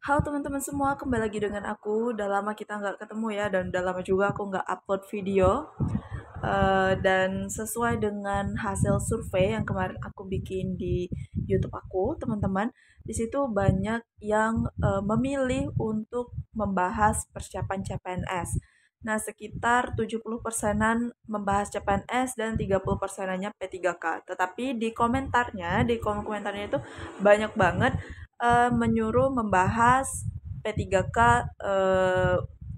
Halo teman-teman semua, kembali lagi dengan aku. Udah lama kita nggak ketemu ya, dan udah lama juga aku nggak upload video. Dan sesuai dengan hasil survei yang kemarin aku bikin di YouTube aku, teman-teman, di situ banyak yang memilih untuk membahas persiapan CPNS. Nah, sekitar 70%-an membahas CPNS dan 30 persenannya P3K. Tetapi di kolom komentarnya itu banyak banget menyuruh membahas P3K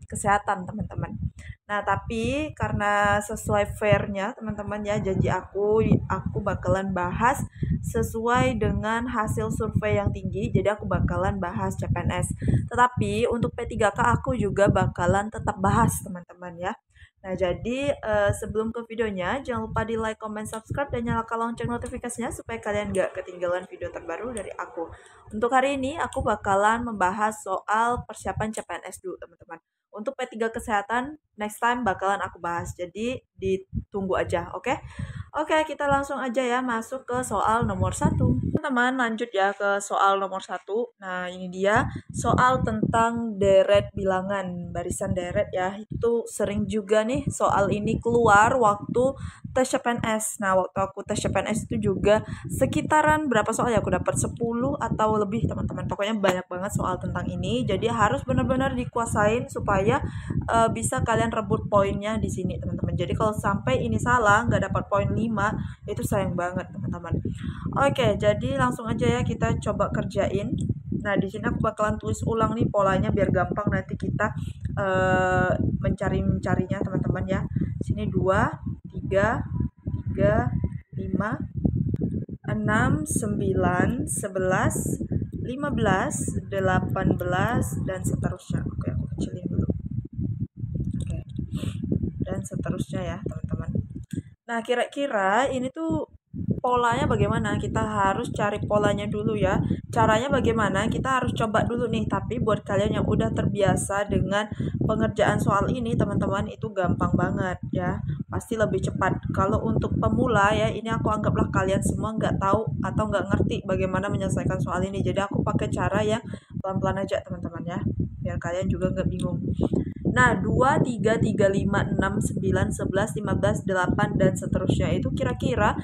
kesehatan, teman-teman. Nah, tapi karena sesuai fairnya, teman-teman ya, janji aku bakalan bahas sesuai dengan hasil survei yang tinggi, jadi aku bakalan bahas CPNS. Tetapi untuk P3K aku juga bakalan tetap bahas, teman-teman ya. Nah, jadi sebelum ke videonya, jangan lupa di like, comment, subscribe, dan nyalakan lonceng notifikasinya supaya kalian gak ketinggalan video terbaru dari aku. Untuk hari ini, aku bakalan membahas soal persiapan CPNS dulu, teman-teman. Untuk P3 kesehatan, next time bakalan aku bahas. Jadi, ditunggu aja, oke? Oke, kita langsung aja ya masuk ke soal nomor 1. Teman-teman, lanjut ya ke soal nomor 1. Nah, ini dia soal tentang deret bilangan, barisan deret ya. Itu sering juga nih soal ini keluar waktu tes CPNS. Nah, waktu aku tes CPNS itu juga sekitaran berapa soal ya? Aku dapat 10 atau lebih, teman-teman. Pokoknya banyak banget soal tentang ini. Jadi harus benar-benar dikuasain supaya bisa kalian rebut poinnya di sini, teman-teman. Jadi kalau sampai ini salah, nggak dapat poin 5, itu sayang banget, teman-teman. Oke, jadi langsung aja ya kita coba kerjain. Nah, di sini aku bakalan tulis ulang nih polanya biar gampang nanti kita mencarinya, teman-teman ya. Sini 2, 3, 5, 6, 9, 11, 15, 18, dan seterusnya. Oke, aku kecilin dulu. Oke. Dan seterusnya ya, teman-teman. Nah, kira-kira ini tuh polanya bagaimana? Kita harus cari polanya dulu ya. Caranya bagaimana? Kita harus coba dulu nih. Tapi buat kalian yang udah terbiasa dengan pengerjaan soal ini, teman-teman, itu gampang banget ya. Pasti lebih cepat. Kalau untuk pemula ya, ini aku anggaplah kalian semua nggak tahu atau nggak ngerti bagaimana menyelesaikan soal ini. Jadi aku pakai cara yang pelan-pelan aja, teman-teman ya. Biar kalian juga nggak bingung. Nah, 2, 3, 5, 6, 9, 11, 15, 8, dan seterusnya itu kira-kira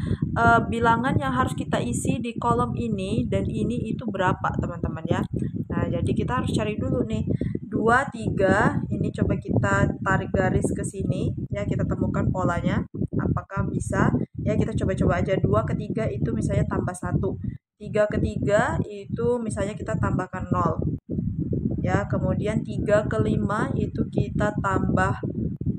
bilangan yang harus kita isi di kolom ini dan ini itu berapa, teman-teman ya. Nah, jadi kita harus cari dulu nih. 2, 3, ini coba kita tarik garis ke sini ya, kita temukan polanya. Apakah bisa? Ya, kita coba-coba aja. 2 ke 3 itu misalnya tambah 1. 3 ke 3 itu misalnya kita tambahkan 0. Ya, kemudian 3 ke 5 itu kita tambah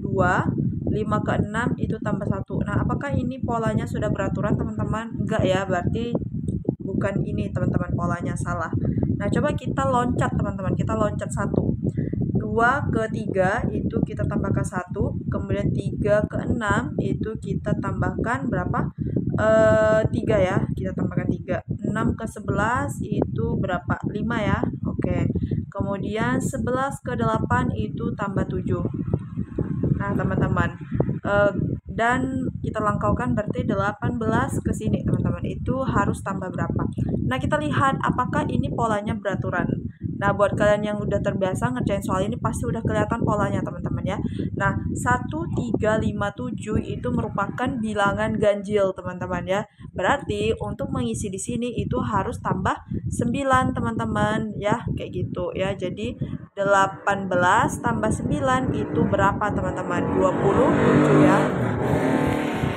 2, 5 ke 6 itu tambah 1. Nah, apakah ini polanya sudah beraturan, teman-teman? Enggak ya, berarti bukan ini, teman-teman, polanya salah. Nah, coba kita loncat, teman-teman. Kita loncat 1. 2 ke 3 itu kita tambahkan 1, kemudian 3 ke 6 itu kita tambahkan berapa? 3 ya, kita tambahkan 3. 6 ke 11 itu berapa? 5 ya. Oke. Kemudian 11 ke 8 itu tambah 7. Nah, teman-teman, dan kita langkaukan berarti 18 ke sini, teman-teman. Itu harus tambah berapa? Nah, kita lihat apakah ini polanya beraturan. Nah, buat kalian yang udah terbiasa ngerjain soal ini pasti udah kelihatan polanya, teman-teman ya. Nah, 1, 3, 5, 7 itu merupakan bilangan ganjil, teman-teman ya. Berarti untuk mengisi di sini itu harus tambah 9, teman-teman ya, kayak gitu ya. Jadi 18 tambah 9 itu berapa, teman-teman? 27 ya.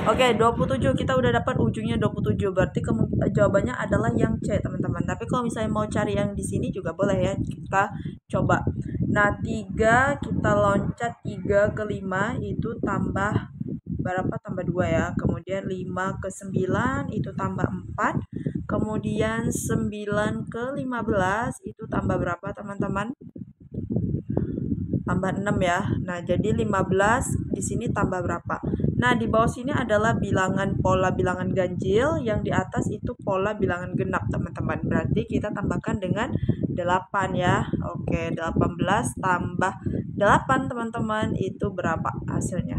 Oke, 27 kita udah dapat ujungnya 27. Berarti jawabannya adalah yang C, teman-teman. Tapi kalau misalnya mau cari yang di sini juga boleh ya. Kita coba. Nah, 3 kita loncat 3 ke 5 itu tambah berapa? Tambah 2 ya. Kemudian 5 ke 9 itu tambah 4. Kemudian 9 ke 15 itu tambah berapa, teman-teman? Tambah 6 ya. Nah, jadi 15 di sini tambah berapa? Nah, di bawah sini adalah pola bilangan ganjil, yang di atas itu pola bilangan genap, teman-teman. Berarti kita tambahkan dengan 8 ya. Oke, 18 tambah 8, teman-teman, itu berapa hasilnya?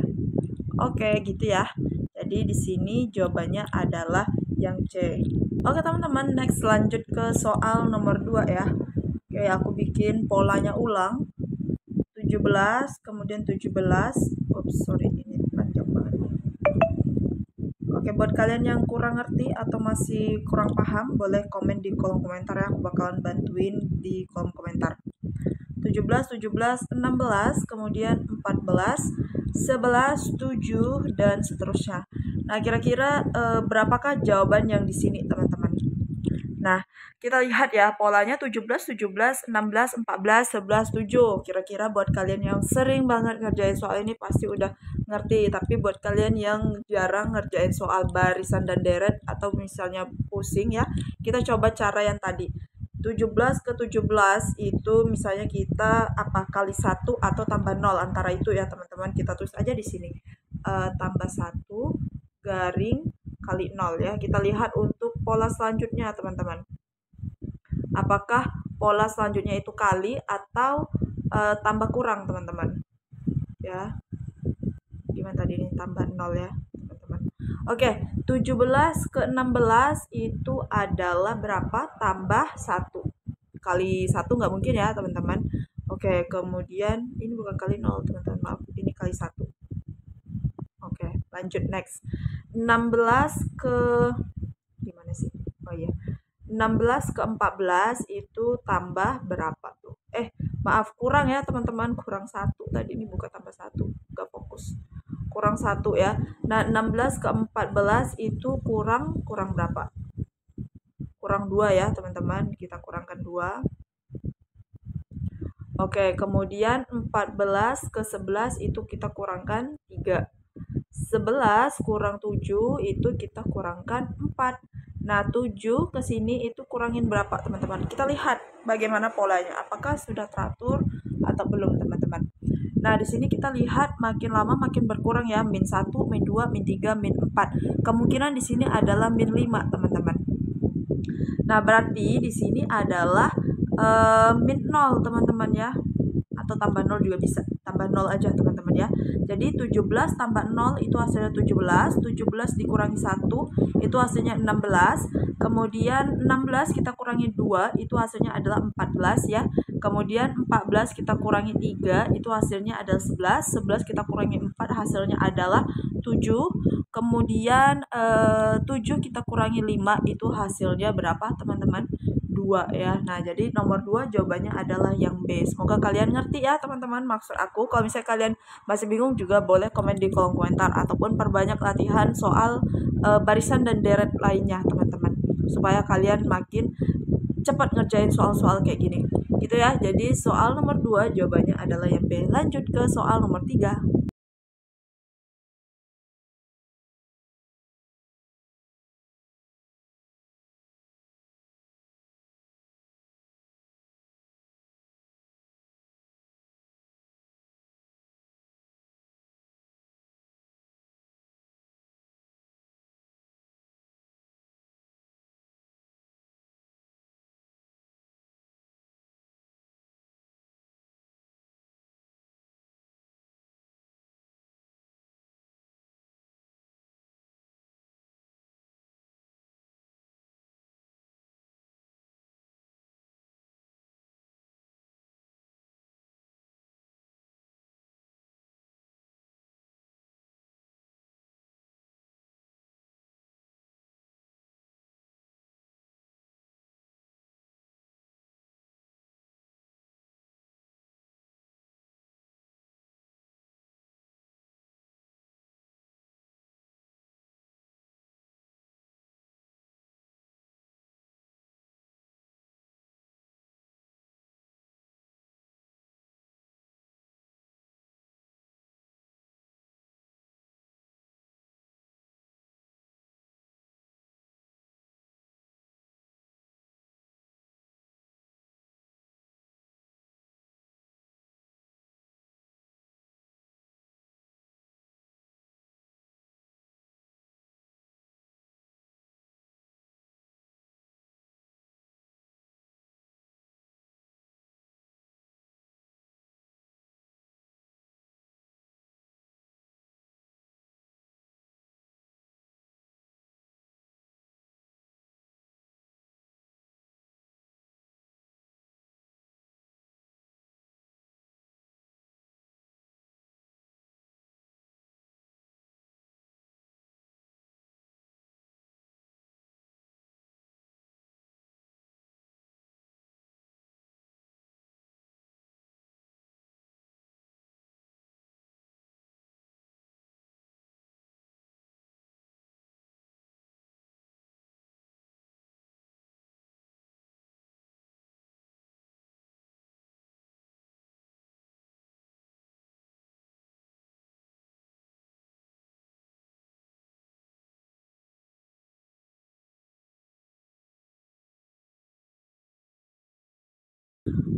Oke, gitu ya. Jadi di sini jawabannya adalah yang C. Oke, teman-teman, next lanjut ke soal nomor 2 ya. Oke, aku bikin polanya ulang. 17, kemudian 17. Oops, sorry, ini panjang banget. Oke, buat kalian yang kurang ngerti atau masih kurang paham, boleh komen di kolom komentar ya. Aku bakalan bantuin di kolom komentar. 17, 17, 16, kemudian 14, 11, 7, dan seterusnya. Nah, kira-kira berapakah jawaban yang di sini, teman-teman? Nah, kita lihat ya polanya 17, 17, 16, 14, 11, 7. Kira-kira buat kalian yang sering banget ngerjain soal ini pasti udah ngerti. Tapi buat kalian yang jarang ngerjain soal barisan dan deret atau misalnya pusing ya, kita coba cara yang tadi. 17 ke 17 itu misalnya kita apa kali 1 atau tambah 0 antara itu ya teman-teman. Kita tulis aja di sini. Tambah 1 garing kali 0 ya. Kita lihat untuk pola selanjutnya teman-teman. Apakah pola selanjutnya itu kali atau tambah kurang teman-teman? Ya. Gimana tadi ini tambah 0 ya teman-teman. Oke, 17 ke 16 itu adalah berapa? Tambah 1. Kali 1 nggak mungkin ya teman-teman. Oke, kemudian ini bukan kali 0 teman-teman, maaf. Ini kali 1. Oke, lanjut next. 16 ke gimana sih? Oh iya. 16 ke 14 itu tambah berapa tuh? Maaf, kurang ya teman-teman, kurang 1. Tadi ini bukan tambah 1, nggak fokus. Kurang 1 ya. Nah, 16 ke 14 itu kurang berapa? Kurang 2 ya teman-teman, kita kurangkan 2. Oke, kemudian 14 ke 11 itu kita kurangkan 3. 11 kurang 7 itu kita kurangkan 4. Nah, 7 ke sini itu kurangin berapa, teman-teman? Kita lihat bagaimana polanya. Apakah sudah teratur atau belum, teman-teman? Nah, di sini kita lihat makin lama makin berkurang ya. Min 1, min 2, min 3, min 4. Kemungkinan di sini adalah min 5, teman-teman. Nah, berarti di sini adalah min 0, teman-teman ya. Atau tambah 0 juga bisa. Tambah 0 aja, teman-teman ya. Jadi 17 tambah 0 itu hasilnya 17. 17 dikurangi 1 itu hasilnya 16. Kemudian 16 kita kurangi 2 itu hasilnya adalah 14 ya. Kemudian 14 kita kurangi 3 itu hasilnya adalah 11. 11 kita kurangi 4 hasilnya adalah 7. Kemudian 7 kita kurangi 5 itu hasilnya berapa, teman-teman? 2 ya. Nah, jadi nomor 2 jawabannya adalah yang B. Semoga kalian ngerti ya, teman-teman, maksud aku. Kalau misalnya kalian masih bingung juga boleh komen di kolom komentar ataupun perbanyak latihan soal barisan dan deret lainnya, teman-teman. Supaya kalian makin cepat ngerjain soal-soal kayak gini. Gitu ya. Jadi soal nomor 2 jawabannya adalah yang B. Lanjut ke soal nomor 3.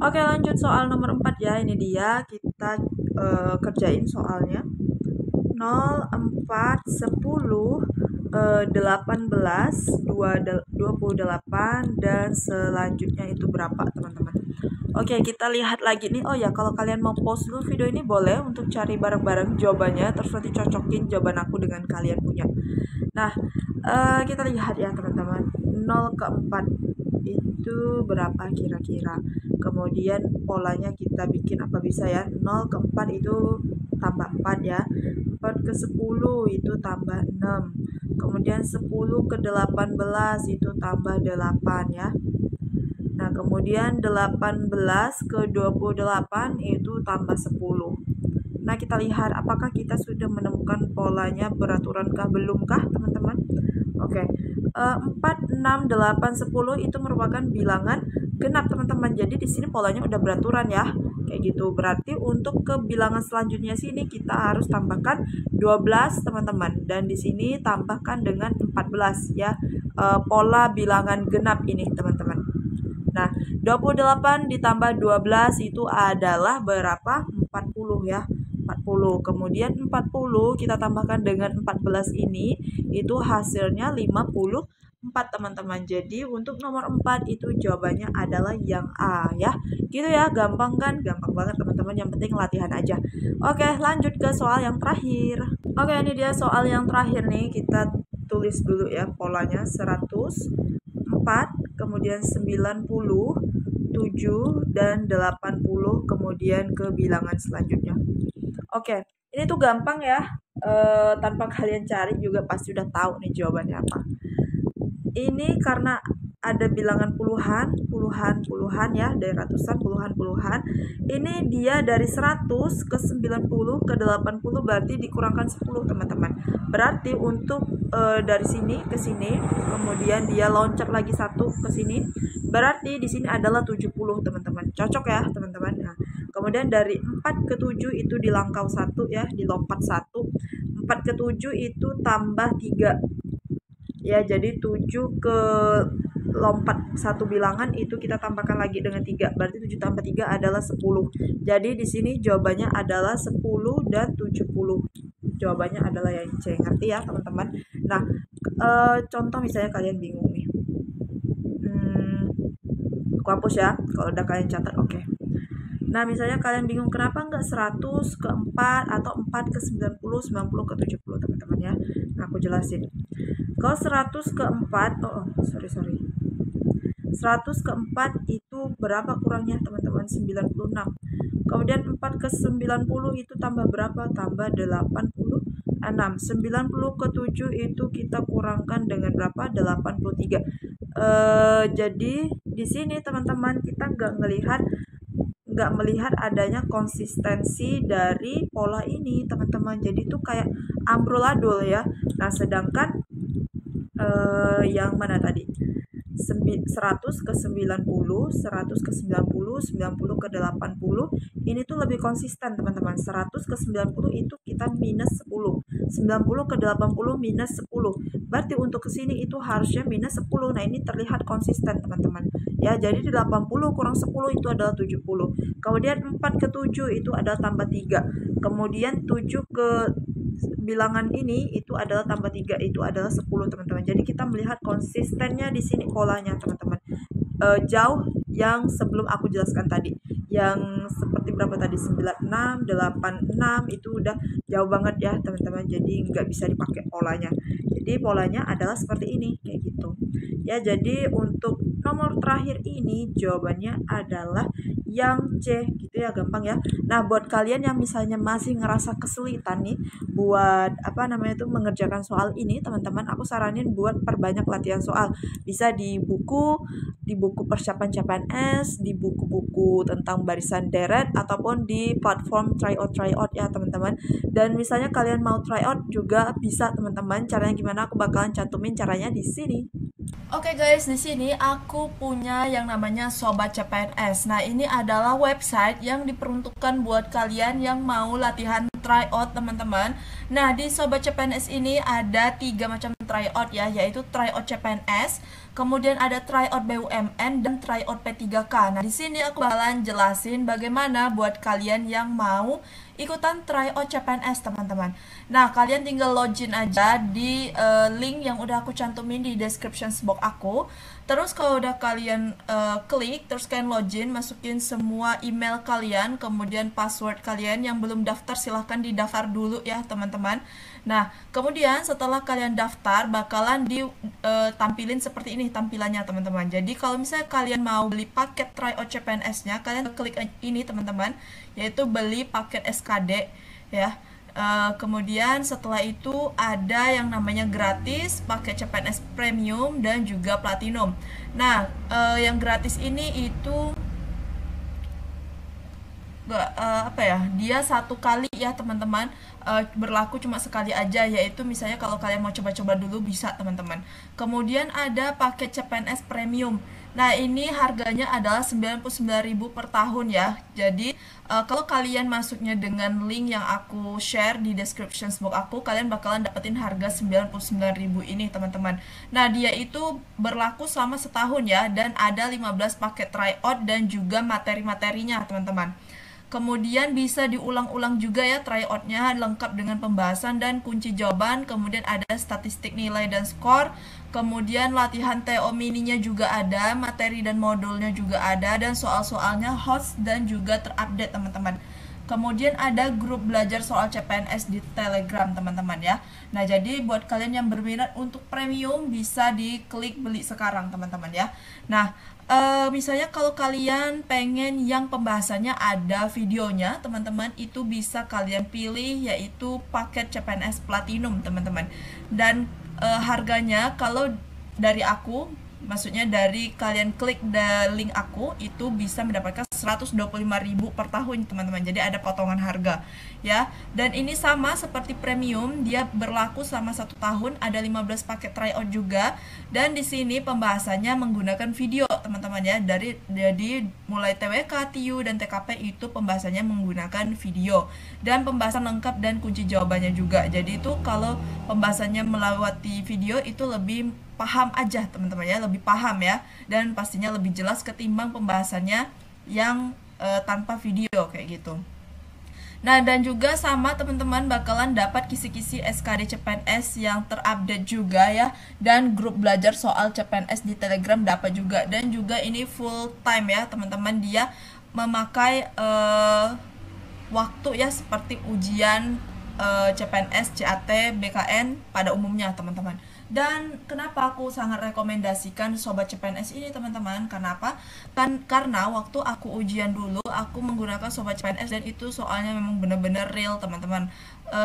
Oke, lanjut soal nomor 4 ya. Ini dia kita kerjain soalnya. 0, 4, 10, 18, 28, dan selanjutnya itu berapa teman-teman? Oke, kita lihat lagi nih. Oh ya, kalau kalian mau pause dulu video ini boleh untuk cari bareng-bareng jawabannya, terus nanti cocokin jawaban aku dengan kalian punya. Nah, kita lihat ya teman-teman. 0 ke 4 itu berapa kira-kira? Kemudian polanya kita bikin apa bisa ya? 0 ke 4 itu tambah 4 ya. 4 ke 10 itu tambah 6. Kemudian 10 ke 18 itu tambah 8 ya. Nah, kemudian 18 ke 28 itu tambah 10. Nah, kita lihat apakah kita sudah menemukan polanya beraturankah belumkah, teman-teman? Oke. 4, 6, 8, 10 itu merupakan bilangan genap, teman-teman. Jadi di sini polanya udah beraturan ya. Kayak gitu. Berarti untuk ke bilangan selanjutnya sini kita harus tambahkan 12, teman-teman. Dan di sini tambahkan dengan 14 ya. Pola bilangan genap ini, teman-teman. Nah, 28 ditambah 12 itu adalah berapa? 40 ya. 40. Kemudian 40 kita tambahkan dengan 14 ini, itu hasilnya 54, teman-teman. Jadi untuk nomor 4 itu jawabannya adalah yang A ya. Gitu ya, gampang kan? Gampang banget, teman-teman. Yang penting latihan aja. Oke, lanjut ke soal yang terakhir. Oke, ini dia soal yang terakhir nih. Kita tulis dulu ya polanya. 104, kemudian 90, 7, dan 80, kemudian ke bilangan selanjutnya. Oke, ini tuh gampang ya. Tanpa kalian cari juga pasti udah tahu nih jawabannya apa. Ini karena ada bilangan puluhan ya, dari ratusan, puluhan. Ini dia dari 100 ke 90 ke 80 berarti dikurangkan 10, teman-teman. Berarti untuk dari sini ke sini, kemudian dia loncat lagi 1 ke sini, berarti di sini adalah 70, teman-teman. Cocok ya, teman-teman. Nah, kemudian dari 4 ke 7 itu dilangkau 1 ya, dilompat 1. 4 ke 7 itu tambah 3. Ya, jadi 7 ke lompat satu bilangan itu kita tambahkan lagi dengan 3. Berarti 7 tambah 3 adalah 10. Jadi di sini jawabannya adalah 10 dan 70. Jawabannya adalah yang C. Ngerti ya, teman-teman? Nah, contoh misalnya kalian bingung nih. Aku hapus ya kalau udah kalian catat. Oke. Nah, misalnya kalian bingung kenapa nggak 100 ke 4 atau 4 ke 90, 90 ke 70, teman-teman ya. Nah, aku jelasin. Kalau 100 ke 4, sorry. 100 ke 4 itu berapa kurangnya, teman-teman? 96. Kemudian 4 ke 90 itu tambah berapa? Tambah 86. 90 ke 7 itu kita kurangkan dengan berapa? 83. Jadi di sini teman-teman kita nggak melihat adanya konsistensi dari pola ini, teman-teman. Jadi itu kayak amburadul ya. Nah, sedangkan yang mana tadi? 100 ke 90, 100 ke 90, 90 ke 80, ini tuh lebih konsisten, teman-teman. 100 ke 90 itu kita minus 10, 90 ke 80 minus 10, berarti untuk kesini itu harusnya minus 10. Nah, ini terlihat konsisten, teman-teman ya. Jadi 80 kurang 10 itu adalah 70. Kemudian 4 ke 7 itu adalah tambah 3. Kemudian 7 ke bilangan ini itu adalah tambah 3, itu adalah 10, teman-teman. Jadi kita melihat konsistennya di sini polanya, teman-teman. Jauh yang sebelum aku jelaskan tadi. Yang seperti berapa tadi? 96, 86 itu udah jauh banget ya, teman-teman. Jadi nggak bisa dipakai polanya. Jadi polanya adalah seperti ini, kayak gitu. Ya, jadi untuk nomor terakhir ini jawabannya adalah yang C, gitu ya, gampang ya. Nah, buat kalian yang misalnya masih ngerasa kesulitan nih buat mengerjakan soal ini, teman-teman, aku saranin buat perbanyak latihan soal. Bisa di buku persiapan CPNS, di buku-buku tentang barisan deret, ataupun di platform tryout ya, teman-teman. Dan misalnya kalian mau tryout juga bisa, teman-teman. Caranya gimana? Aku bakalan cantumin caranya di sini. Oke guys, di sini aku punya yang namanya Sobat CPNS. Nah, ini adalah website yang diperuntukkan buat kalian yang mau latihan tryout, teman-teman. Nah, di Sobat CPNS ini ada 3 macam tryout ya, yaitu tryout CPNS, kemudian ada tryout BUMN dan tryout P3K. Nah, di sini aku bakalan jelasin bagaimana buat kalian yang mau ikutan tryout CPNS, teman-teman. Nah, kalian tinggal login aja di link yang udah aku cantumin di description box aku. Terus kalau udah kalian klik, terus kalian login, masukin semua email kalian, kemudian password kalian. Yang belum daftar silahkan didaftar dulu ya, teman-teman. Nah, kemudian setelah kalian daftar, bakalan ditampilin seperti ini tampilannya, teman-teman. Jadi kalau misalnya kalian mau beli paket tryout CPNS-nya, kalian klik ini, teman-teman, yaitu beli paket SKD ya. Kemudian setelah itu ada yang namanya gratis, paket CPNS premium dan juga platinum. Nah, yang gratis ini itu apa ya, dia satu kali ya, teman-teman, berlaku cuma sekali aja, yaitu misalnya kalau kalian mau coba-coba dulu bisa, teman-teman. Kemudian ada paket CPNS premium. Nah, ini harganya adalah 99.000 per tahun ya. Jadi kalau kalian masuknya dengan link yang aku share di description box aku, kalian bakalan dapetin harga 99.000 ini, teman-teman. Nah, dia itu berlaku selama setahun ya, dan ada 15 paket tryout dan juga materi-materinya, teman-teman. Kemudian bisa diulang-ulang juga ya tryoutnya, lengkap dengan pembahasan dan kunci jawaban. Kemudian ada statistik nilai dan skor. Kemudian latihan TO mininya juga ada, materi dan modulnya juga ada, dan soal-soalnya host dan juga terupdate, teman-teman. Kemudian ada grup belajar soal CPNS di Telegram, teman-teman ya. Nah, jadi buat kalian yang berminat untuk premium bisa diklik beli sekarang, teman-teman ya. Nah, misalnya kalau kalian pengen yang pembahasannya ada videonya, teman-teman, itu bisa kalian pilih yaitu paket CPNS Platinum, teman-teman. Dan harganya kalau dari aku, maksudnya dari kalian klik link aku, itu bisa mendapatkan 125.000 per tahun, teman-teman. Jadi ada potongan harga ya. Dan ini sama seperti premium, dia berlaku selama 1 tahun, ada 15 paket tryout juga. Dan di sini pembahasannya menggunakan video, teman-teman ya. Jadi mulai TWK, TIU dan TKP itu pembahasannya menggunakan video, dan pembahasan lengkap dan kunci jawabannya juga. Jadi itu kalau pembahasannya melewati video itu lebih paham aja, teman-teman ya, lebih paham ya, dan pastinya lebih jelas ketimbang pembahasannya yang tanpa video kayak gitu. Nah, dan juga sama, teman-teman, bakalan dapat kisi-kisi SKD CPNS yang terupdate juga ya, dan grup belajar soal CPNS di Telegram dapat juga. Dan juga ini full time ya, teman-teman, dia memakai waktu ya seperti ujian CPNS, CAT, BKN pada umumnya, teman-teman. Dan kenapa aku sangat rekomendasikan sobat CPNS ini, teman-teman? Kenapa? Karena waktu aku ujian dulu, aku menggunakan sobat CPNS dan itu soalnya memang benar-benar real, teman-teman.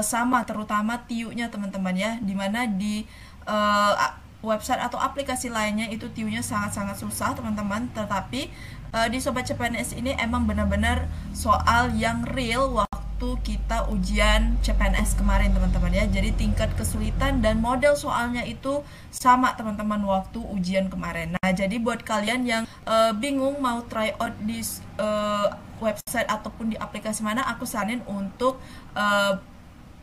Sama terutama TIU-nya, teman-teman ya, dimana di website atau aplikasi lainnya itu TIU-nya sangat-sangat susah, teman-teman. Tetapi di sobat CPNS ini emang benar-benar soal yang real waktu kita ujian CPNS kemarin, teman-teman ya. Jadi tingkat kesulitan dan model soalnya itu sama, teman-teman, waktu ujian kemarin. Nah, jadi buat kalian yang bingung mau try out di website ataupun di aplikasi mana, aku saranin untuk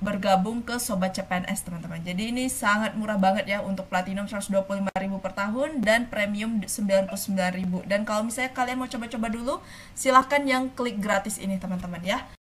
bergabung ke sobat CPNS, teman-teman. Jadi ini sangat murah banget ya, untuk platinum 125.000 per tahun dan premium 99.000. Dan kalau misalnya kalian mau coba-coba dulu, silahkan yang klik gratis ini, teman-teman ya.